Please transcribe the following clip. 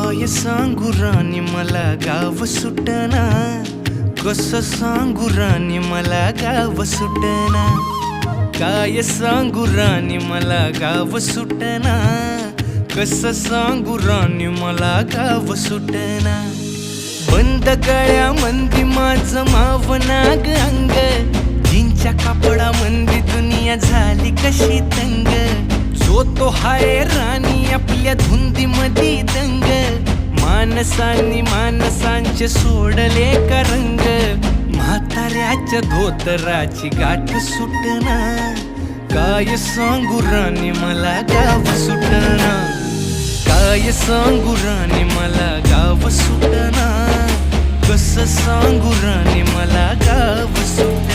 काय सांगू राणी मला गाव सुटना, कसं सांगू राणी मला गाव सुटना. काय सांगू राणी मला गाव सुटना, कसं सांगू राणी मला गाव सुटना. बंद गळ्यामंदी माझं मावनाग अंग, जीनच्या कापडामंदी दुनिया झाली कशी तंग. जो तो हाय राणी आपल्या धुंदीमधी दंग, माणसांनी माणसांचे सोडले का रंग. म्हाताऱ्याच्या धोतराची गाठ सुटना, काय सांगू राणी मला गाव सुटना. काय सांगू राणी मला गाव सुटना, कसं सांगू राणी मला गाव सुटना.